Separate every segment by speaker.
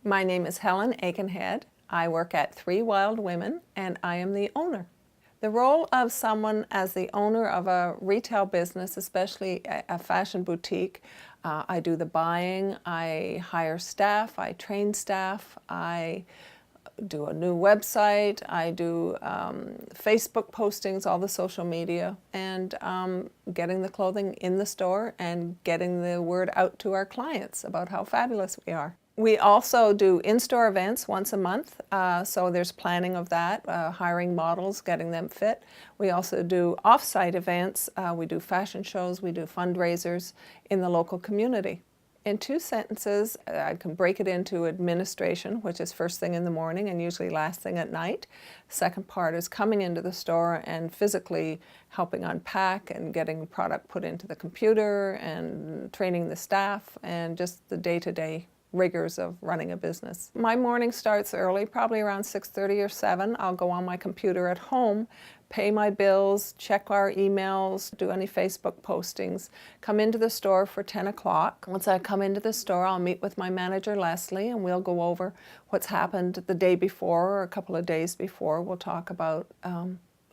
Speaker 1: My name is Helen Aikenhead. I work at 3 Wild Women and I am the owner. The role of someone as the owner of a retail business, especially a fashion boutique, I do the buying, I hire staff, I train staff, I do a new website, I do Facebook postings, all the social media, and getting the clothing in the store and getting the word out to our clients about how fabulous we are. We also do in-store events once a month, so there's planning of that, hiring models, getting them fit. We also do off-site events. We do fashion shows, we do fundraisers in the local community. In 2 sentences, I can break it into administration, which is first thing in the morning and usually last thing at night. Second part is coming into the store and physically helping unpack and getting product put into the computer and training the staff and just the day-to-day rigors of running a business. My morning starts early, probably around 6:30 or 7. I'll go on my computer at home, pay my bills, check our emails, do any Facebook postings, come into the store for 10 o'clock. Once I come into the store, I'll meet with my manager, Leslie, and we'll go over what's happened the day before or a couple of days before. We'll talk about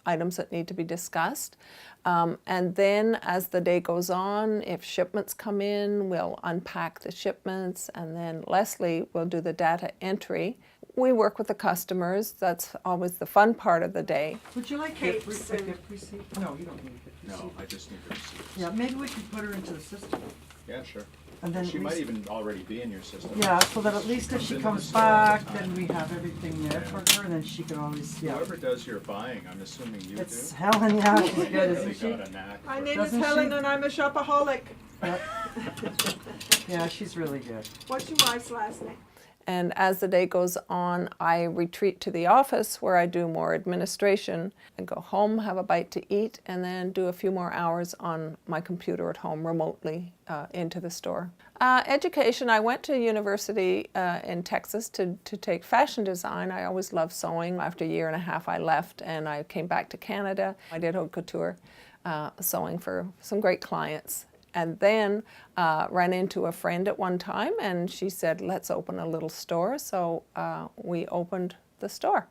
Speaker 1: items that need to be discussed. And then as the day goes on, if shipments come in, we'll unpack the shipments, and then Leslie will do the data entry. We work with the customers. That's always the fun part of the day.
Speaker 2: Would you like a receipt? No, you don't need a receipt.
Speaker 3: No, I just need the receipt.
Speaker 2: Yeah, maybe we can put her into the system.
Speaker 3: Yeah, sure.
Speaker 2: And then
Speaker 3: She
Speaker 2: at
Speaker 3: might
Speaker 2: least-
Speaker 3: even already be in your system.
Speaker 2: Yeah, so that at least if she
Speaker 3: Comes
Speaker 2: comes
Speaker 3: into the store all
Speaker 2: back,
Speaker 3: the
Speaker 2: then
Speaker 3: time.
Speaker 2: we have everything there for her, and then she can always, yeah.
Speaker 3: Whoever does your buying, I'm assuming you
Speaker 2: It's
Speaker 3: do.
Speaker 2: Helen, yeah, she's good,
Speaker 3: Really
Speaker 2: isn't she?
Speaker 3: got a knack
Speaker 1: My
Speaker 3: for-
Speaker 1: name
Speaker 2: Doesn't
Speaker 1: is Helen
Speaker 2: she?
Speaker 1: and I'm a shopaholic.
Speaker 2: Yep. Yeah, she's really good.
Speaker 1: What's your wife's last name? And as the day goes on, I retreat to the office where I do more administration and go home, have a bite to eat, and then do a few more hours on my computer at home remotely into the store. Education, I went to university in Texas to take fashion design. I always loved sewing. After a year and a half, I left and I came back to Canada. I did haute couture sewing for some great clients. And then ran into a friend at one time, and she said, let's open a little store. So we opened the store.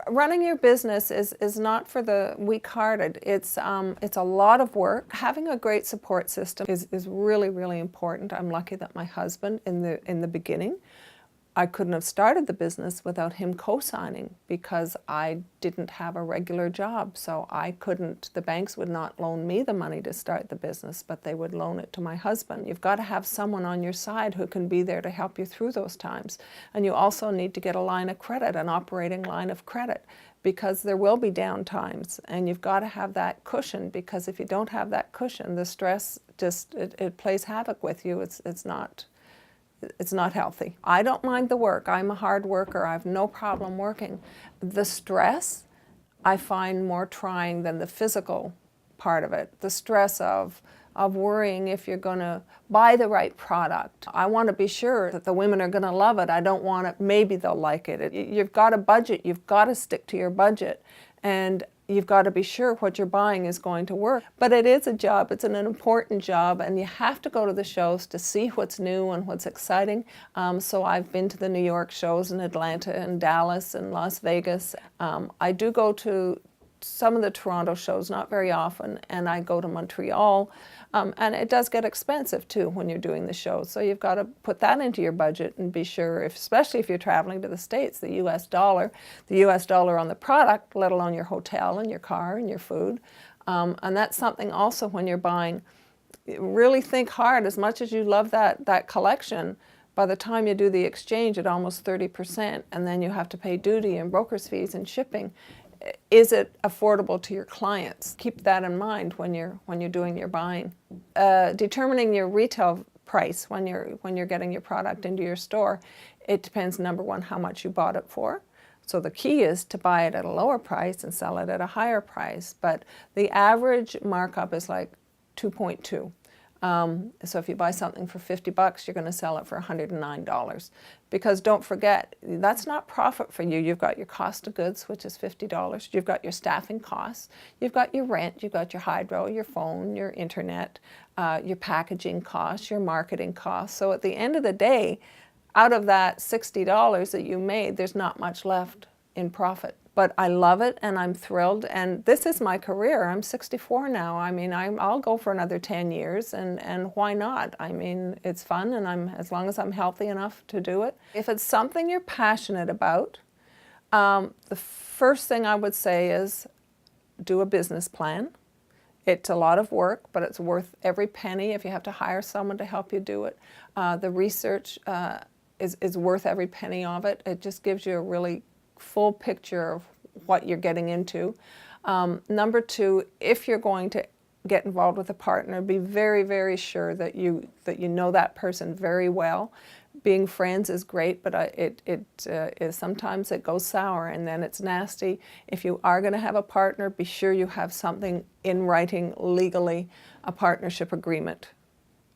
Speaker 1: Running your business is not for the weak-hearted. It's a lot of work. Having a great support system is really, really important. I'm lucky that my husband, in the beginning, I couldn't have started the business without him co-signing because I didn't have a regular job. So I couldn't, the banks would not loan me the money to start the business, but they would loan it to my husband. You've got to have someone on your side who can be there to help you through those times. And you also need to get a line of credit, an operating line of credit, because there will be down times. And you've got to have that cushion, because if you don't have that cushion, the stress just, it plays havoc with you. It's not healthy. I don't mind the work. I'm a hard worker. I have no problem working. The stress I find more trying than the physical part of it. The stress of worrying if you're going to buy the right product. I want to be sure that the women are going to love it. I don't want it, maybe they'll like it. You've got a budget. You've got to stick to your budget. And you've got to be sure what you're buying is going to work. But it is a job, it's an important job, and you have to go to the shows to see what's new and what's exciting. So I've been to the New York shows in Atlanta and Dallas and Las Vegas. I do go to some of the Toronto shows, not very often, and I go to Montreal. And it does get expensive too when you're doing the shows. So you've got to put that into your budget and be sure, especially if you're traveling to the States, the US dollar on the product, let alone your hotel and your car and your food. And that's something also when you're buying, really think hard. As much as you love that collection, by the time you do the exchange at almost 30%, and then you have to pay duty and broker's fees and shipping, is it affordable to your clients? Keep that in mind when you're doing your buying. Determining your retail price when you're getting your product into your store, it depends, number one, how much you bought it for. So the key is to buy it at a lower price and sell it at a higher price. But the average markup is like 2.2. So if you buy something for $50, you're going to sell it for $109. Because don't forget, that's not profit for you. You've got your cost of goods, which is $50. You've got your staffing costs. You've got your rent. You've got your hydro, your phone, your internet, your packaging costs, your marketing costs. So at the end of the day, out of that $60 that you made, there's not much left in profit. But I love it and I'm thrilled, and this is my career. I'm 64 now. I mean, I'll go for another 10 years, and why not? I mean, it's fun, and as long as I'm healthy enough to do it. If it's something you're passionate about, the first thing I would say is do a business plan. It's a lot of work, but it's worth every penny if you have to hire someone to help you do it. The research is worth every penny of it. It just gives you a really full picture of what you're getting into. Number two, if you're going to get involved with a partner, be very, very sure that you know that person very well. Being friends is great, but sometimes it goes sour and then it's nasty. If you are going to have a partner, be sure you have something in writing legally, a partnership agreement,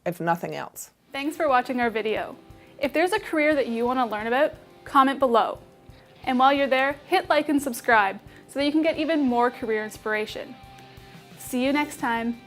Speaker 1: if nothing else.
Speaker 4: Thanks for watching our video. If there's a career that you want to learn about, comment below. And while you're there, hit like and subscribe so that you can get even more career inspiration. See you next time.